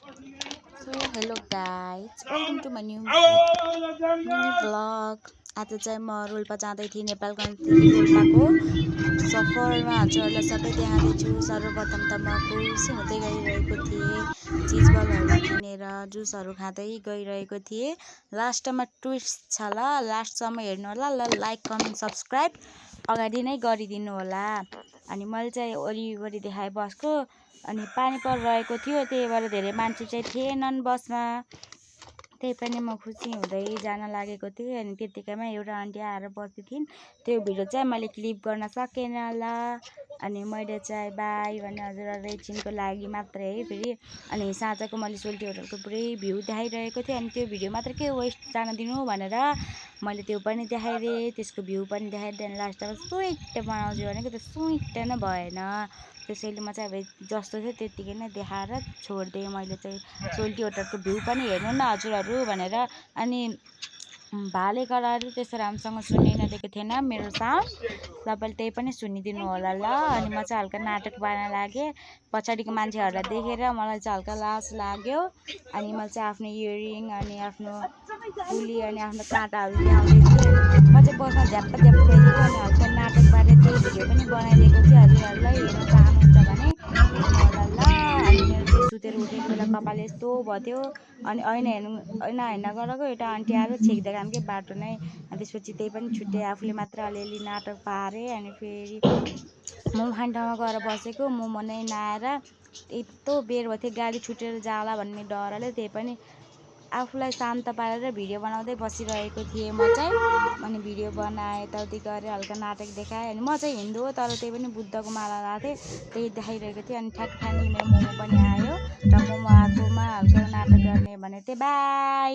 So hello guys, welcome to my new mini vlog. आज चाहिँ म रोल्पा जाँदै थिएँ, नेपालगञ्जदेखि रोल्पाको सफरमा हजुरहरूलाई सबै देखाउँदैछु। सर्वप्रथम त म खुसी हुँदै गइरहेको थिएँ, चिजबलहरू किनेर जुसहरू खाँदै गइरहेको थिएँ। लास्टमा ट्विस्ट छ ल, लास्टसम्म हेर्नु होला। ल लाइक कमेन्ट सब्सक्राइब अगाडि नै गरिदिनु होला। अनि मैले चाहिँ वरिपरि देखाएँ बसको, अनि पानी परिरहेको थियो, त्यही भएर धेरै मान्छे चाहिँ थिएनन् बसमा। त्यही पनि म खुसी हुँदै जान लागेको थिएँ। अनि त्यतिकैमा एउटा आन्टी आएर बस्दै थिइन्। त्यो भिडियो चाहिँ मैले क्लिप गर्न सकेन ल। अनि मैले चाहिँ बाई भने हजुरहरू एकछिनको लागि मात्रै है फेरि। अनि साँझको मैले सोल्टी होटलको पुरै भ्यू देखाइरहेको थिएँ। अनि त्यो भिडियो मात्र के वेस्ट जान दिनु भनेर मैले त्यो पनि देखाइदिएँ, त्यसको भ्यू पनि देखाइदिएँ। अनि लास्टमा स्विट बनाउँछु भनेको त्यो स्विट नै भएन। त्यसैले म चाहिँ अब जस्तो थियो त्यत्तिकै नै देखाएर छोडिदिएँ मैले चाहिँ। सोल्टी होटलको भ्यू पनि हेर्नु न हजुरहरू भनेर। अनि भाले कराएर त्यस्तो राम्रोसँग सुन्नै नदिएको थिएन मेरो साउन्ड, तपाईँले त्यही पनि सुनिदिनु होला ल। अनि म चाहिँ हल्का नाटक पार्न लागेँ, पछाडिको मान्छेहरूलाई देखेर मलाई चाहिँ हल्का लाज लाग्यो। अनि मैले चाहिँ आफ्नो इयरिङ अनि आफ्नो फुली अनि आफ्नो काँटाहरू देखाउँदै थिएँ। अनि म चाहिँ बसमा झ्याप्प झ्याप्प भइदिएको अनि हल्का नाटक पारेर त्यो भिडियो पनि बनाइदिएको थिएँ। हजुरहरूलाई हेर्न चाहनुहुन्छ भने हेर्नु होला ल। अनि मेरो चाहिँ सुतेर उठेको बेला कपाल यस्तो भयो। अनि ऐना हेर्न गएको एउटा आन्टी आएर छेक्दै काम के बाटो नै। अनि त्यसपछि त्यही पनि छुट्टै आफूले मात्र अलिअलि नाटक पारेँ। अनि फेरि मोमो खाने ठाउँमा गएर बसेको, मोमो नै नआएर यत्रो बेर भयो थियो गाडी छुटेर जाला भन्ने डरले। त्यही पनि आफूलाई शान्त पारेर भिडियो बनाउँदै बसिरहेको थिएँ म चाहिँ। अनि भिडियो बनाएँ, यताउति गरेँ, हल्का नाटक देखाएँ। अनि म चाहिँ हिन्दू हो तर त्यही पनि बुद्धको माला लगाएको थिएँ, त्यही देखाइरहेको थिएँ। अनि ठ्याक्क मेरो मोमो पनि आयो र मोमो आएकोमा हल्का नाटक गर्ने भनेको थिएँ। बाई।